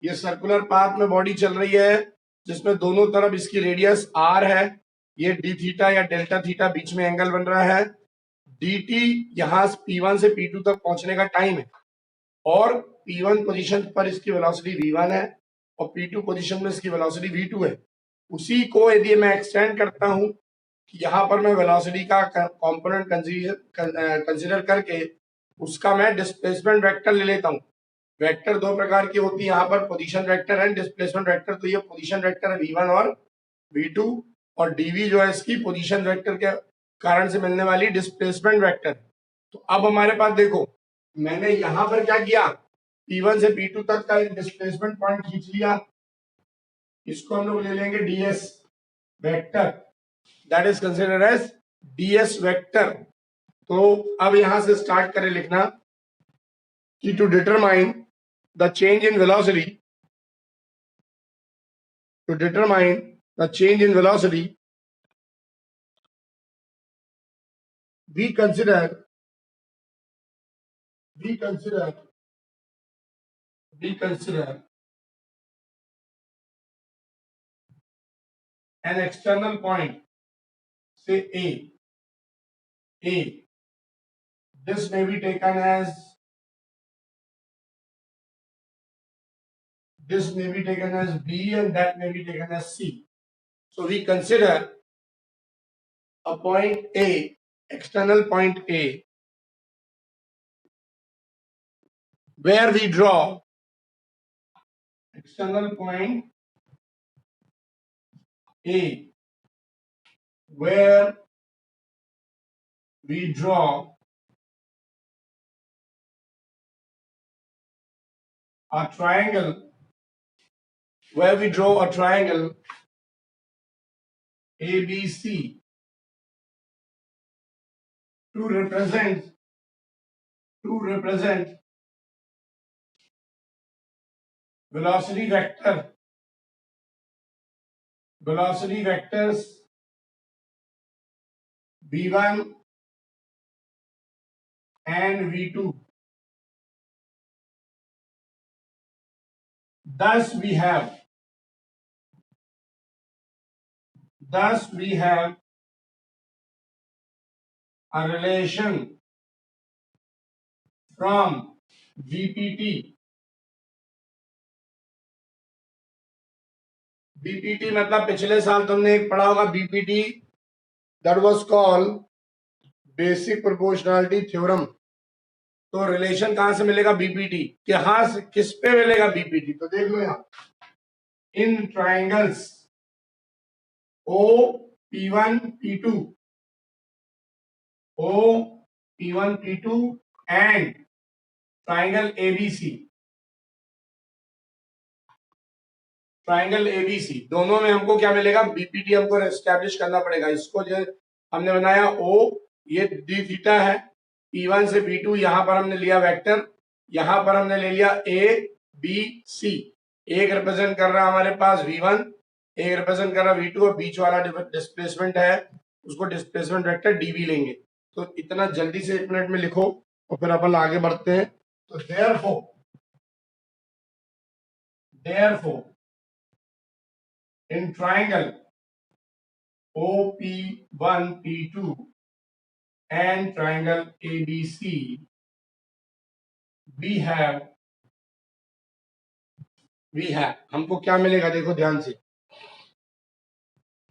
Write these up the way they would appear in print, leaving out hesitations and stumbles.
ये circular path में body चल रही है जिसमें दोनों तरफ इसकी रेडियस r है, ये d थीटा या डेल्टा थीटा बीच में एंगल बन रहा है, dt यहां P1 से P2 तक पहुंचने का टाइम है, और P1 पोजीशन पर इसकी वेलोसिटी v1 है और P2 पोजीशन में इसकी वेलोसिटी v2 है। उसी को यदि मैं एक्सटेंड करता हूं कि यहां पर मैं वेलोसिटी का कंपोनेंट कंसीडर करके उसका मैं डिस्प्लेसमेंट वेक्टर ले लेता हूं। वेक्टर दो प्रकार की होती है यहाँ पर, position vector and displacement vector. तो ये पोजीशन वेक्टर है v1 और v2, और dv जो है इसकी पोजीशन वेक्टर के कारण से मिलने वाली डिस्प्लेसमेंट वेक्टर। तो अब हमारे पास देखो, मैंने यहां पर क्या किया, P1 से P2 तक का एक डिस्प्लेसमेंट पॉइंट खींच लिया, इसको हम लोग ले लेंगे ds vector, that is considered as ds vector. तो अब यहां से स्टार्ट करें लिखना कि to determine the change in velocity, to determine the change in velocity, we consider an external point, say A. This may be taken as B and that may be taken as C. So we consider a point A, external point A, where we draw external point A, where we draw a triangle, ABC to represent velocity vectors v1 and v2. Thus we have a relation from VPT मतलब पिछले साल तुमने एक पढ़ा होगा BPT, that was called basic proportionality theorem. तो relation कहां से मिलेगा BPT, कहां से किस पे मिलेगा BPT, तो देख लो यहां, इन triangles P1 P2 and triangle ABC, दोनों में हमको क्या मिलेगा, BPT हमको एस्टैब्लिश करना पड़ेगा। इसको जो हमने बनाया O, ये d थीटा है, P1 से P2 यहां पर हमने लिया वेक्टर, यहां पर हमने ले लिया ABC, एक रिप्रेजेंट कर रहा है हमारे पास v1, एक रिप्रेजेंट कर रहा है v2, और बीच वाला डिस्प्लेसमेंट है उसको डिस्प्लेसमेंट वेक्टर dv लेंगे। तो इतना जल्दी से 1 मिनट में लिखो और फिर अपन आगे बढ़ते हैं। तो therefore in triangle OP1 P2 and triangle ABC we have हमको क्या मिलेगा, देखो ध्यान से,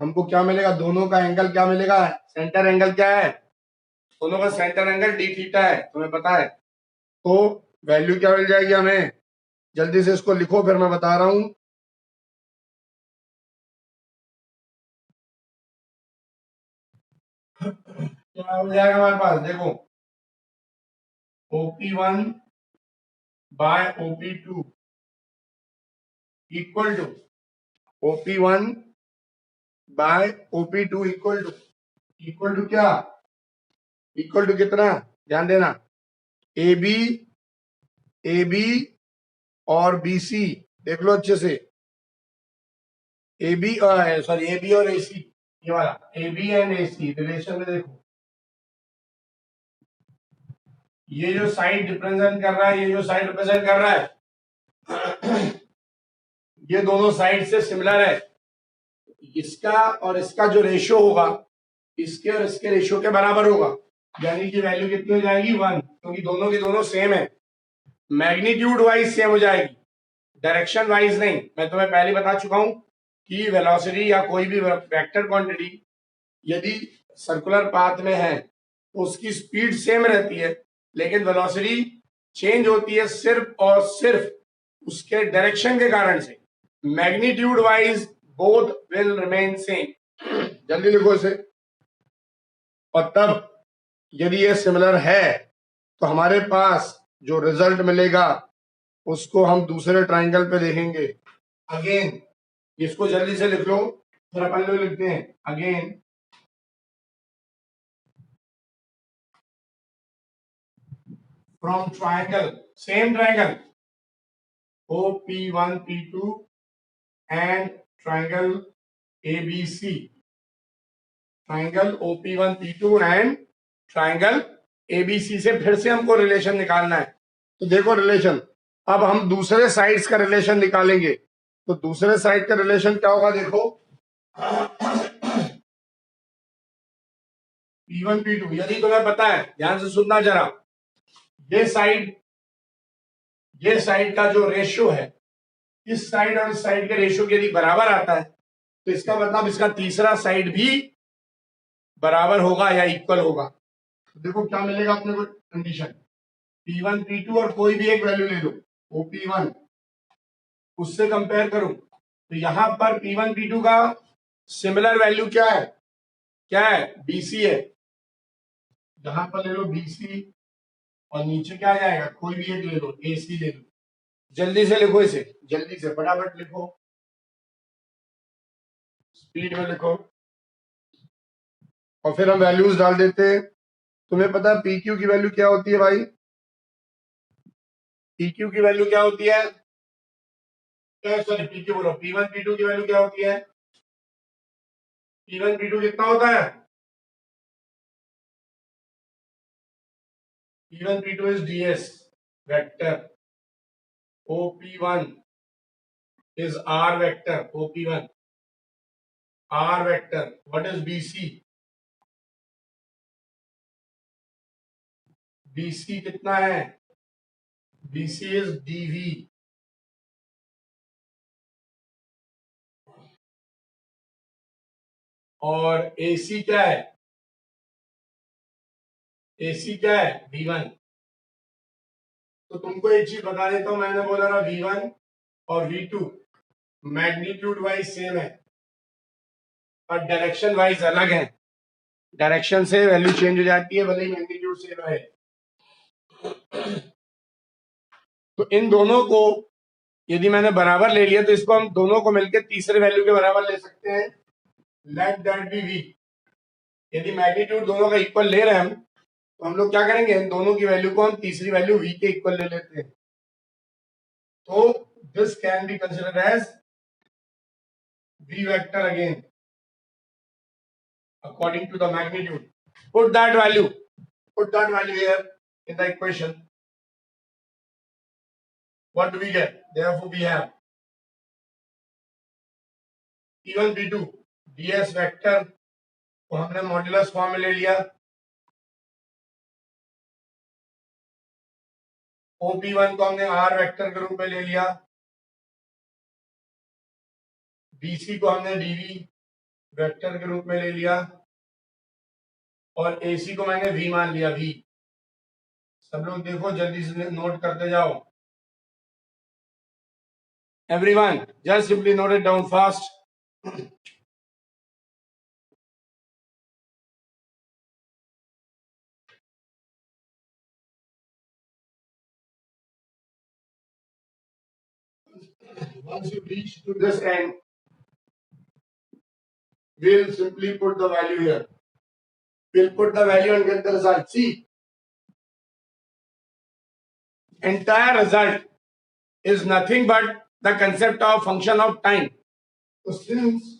हमको क्या मिलेगा, दोनों का एंगल क्या मिलेगा, सेंटर एंगल क्या है, दोनों का सेंटर एंगल d थीटा है, तुम्हें पता है। तो वैल्यू क्या मिल जाएगी हमें, जल्दी से इसको लिखो फिर मैं बता रहा हूं। क्या हो जाएगा हमारे पास, देखो OP1 by OP2 equal to OP1 by OP2 equal to क्या, इक्वल टू कितना, ध्यान देना, AB और BC, देख लो अच्छे से, AB और AC, ये वाला AB एंड AC रिलेशन में देखो, ये जो साइड रिप्रेजेंट कर रहा है, ये जो साइड रिप्रेजेंट कर रहा है ये दोनों साइड से सिमिलर है, इसका और इसका जो रेशियो होगा इसके और इसके रेशियो के बराबर होगा, यानी कि वैल्यू कितनी हो जाएगी 1, क्योंकि दोनों की दोनों सेम है। मैग्नीट्यूड वाइज सेम हो जाएगी, डायरेक्शन वाइज नहीं। मैं तुम्हें पहले बता चुका हूं कि वेलोसिटी या कोई भी वेक्टर क्वांटिटी यदि सर्कुलर पाथ में है तो उसकी स्पीड सेम रहती है, लेकिन वेलोसिटी चेंज होती है सिर्फ और सिर्फ उसके डायरेक्शन के कारण से। Magnitude wise both will remain same. जल्दी लिखो इसे। और तब यदि ये सिमिलर है तो हमारे पास जो रिजल्ट मिलेगा उसको हम दूसरे ट्राइंगल पे देखेंगे। अगेन इसको जल्दी से लिख लो, फिर अपन लोग लिखते हैं again from triangle, same triangle OP1 P2 and triangle ABC, triangle OP1 P2 and triangle ABC से फिर से हमको रिलेशन निकालना है। तो देखो रिलेशन, अब हम दूसरे साइड्स का रिलेशन निकालेंगे। तो दूसरे साइड का रिलेशन क्या होगा, देखो P1 P2, यदि तुम्हें पता है, ध्यान से सुनना जरा, ये साइड का जो रेशियो है, इस साइड और इस साइड के रेशियो के यदि बराबर आता है तो इसका मतलब इसका तीसरा साइड भी बराबर होगा या इक्वल होगा। तो देखो क्या मिलेगा अपने को कंडीशन, P1 P2 और कोई भी एक वैल्यू ले लो OP1, उससे कंपेयर करो तो यहां पर P1 P2 का सिमिलर वैल्यू क्या है BC है, यहां पर ले लो BC और नीचे क्या आ जाएगा, कोई भी एक ले लो AC ले लो। जल्दी से लिखो इसे, जल्दी से फटाफट लिखो, स्पीड में लिखो और फिर हम वैल्यूज डाल देते हैं। तुम्हें पता है PQ की वैल्यू क्या होती है भाई, PQ की वैल्यू क्या होती है, सॉरी PQ बोलो, P1 P2 की वैल्यू क्या होती है, P1 P2 कितना होता है, P1 P2 is DS vector, OP1 is R vector, OP1 R vector, what is BC, BC कितना है, BC is DV, और AC क्या है, AC क्या है V1। तो तुमको एक चीज बता देता हूं, मैंने बोला ना V1 और V2 मैग्नीट्यूड वाइज सेम है और डायरेक्शन वाइज अलग है, डायरेक्शन से वैल्यू चेंज हो जाती है भले ही मैग्नीट्यूड सेम रहे। तो इन दोनों को यदि मैंने बराबर ले लिया तो इसको हम दोनों को मिलकर तीसरे वैल्यू के बराबर ले सकते हैं, लेट दैट बी V। यदि मैग्नीट्यूड दोनों का इक्वल ले रहे हैं हम तो हम लोग क्या करेंगे, इन दोनों की वैल्यू को हम तीसरी वैल्यू V के इक्वल ले लेते हैं। तो this can be considered as V vector again according to the magnitude. Put that value here in the equation. What do we get? Therefore we have P1 P2 ds vector को हमने modulus form में ले लिया, OP1 को हमने R vector के रूप में ले लिया, BC को हमने DV वेक्टर के रूप में ले लिया और AC को मैंने V मान लिया, V। सब लोग देखो जल्दी से नोट करते जाओ, everyone just simply note it down fast. Once you reach to this end, we'll simply put the value here. We'll put the value and get the result. See, entire result is nothing but the concept of function of time. So since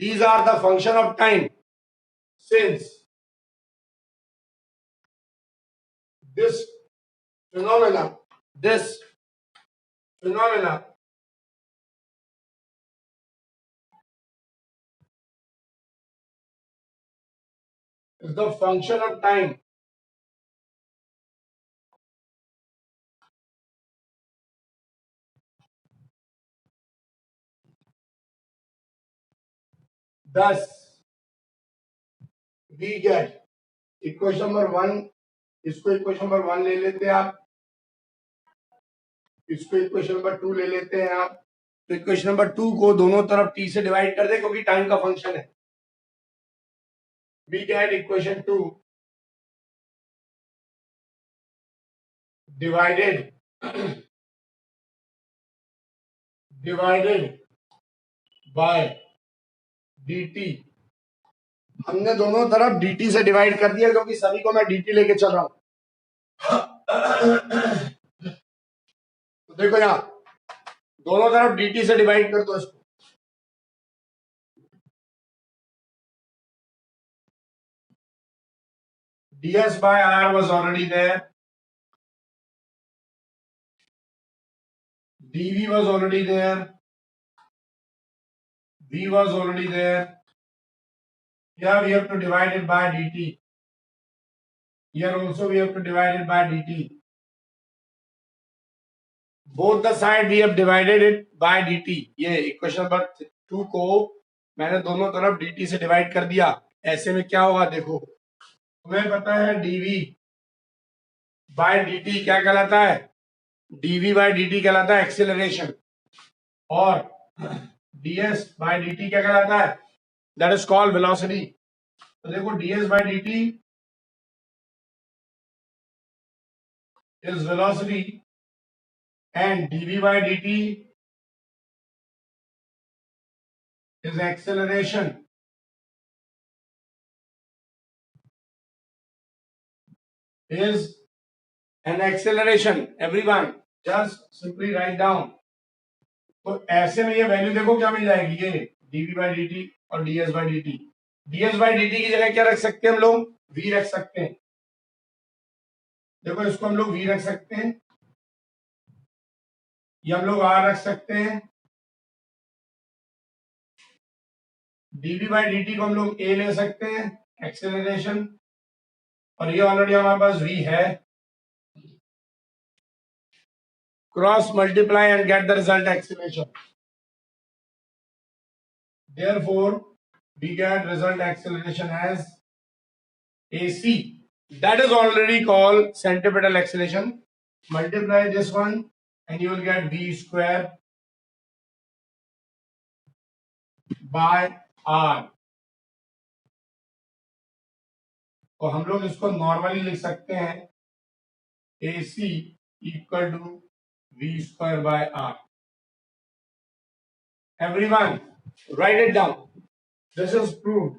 these are the function of time, since this phenomena is the function of time. Thus, we get equation number 1, इसको equation number 1 ले लेते हैं आप, इसको equation number 2 ले लेते हैं आप। तो इक्वेशन नंबर 2 को दोनों तरफ t से डिवाइड कर दे क्योंकि टाइम का फंक्शन है। We get equation 2 divided by dt। हमने दोनों तरफ dt से डिवाइड कर दिया क्योंकि सभी को मैं dt लेके चल रहा हूं। तो देखो यहां दोनों तरफ dt से डिवाइड कर दो इसको। ds by r was already there, dv was already there, v was already there. Here we have to divide it by dt. Here also we have to divide it by dt. Both the side we have divided it by dt. ये equation number 2 को मैंने दोनों तरफ dt से divide कर दिया। ऐसे में क्या होगा देखो, तुम्हें पता है dv बाय dt क्या कहलाता है? dv बाय dt कहलाता है एक्सेलरेशन, और ds बाय dt क्या कहलाता है? That is called velocity. तो देखो ds by dt is velocity and dv by dt is acceleration. Is an acceleration. Everyone just simply write down. तो ऐसे में ये वैल्यू देखो क्या मिल जाएगी, ये dv by dt और ds by dt। ds by dt की जगह क्या रख सकते हैं हम लोग? v रख सकते हैं। देखो इसको हम लोग v रख सकते हैं, ये हम लोग r रख सकते हैं, dv by dt को हम लोग a ले सकते हैं एक्सेलरेशन, और ये ऑलरेडी हमारे पास v है। Cross multiply and get the result acceleration. Therefore, we get result acceleration as AC. That is already called centripetal acceleration. Multiply this one and you will get v square by r. तो हम लोग इसको normally लिख सकते हैं AC equal to v square by r. Everyone, write it down. This is proved.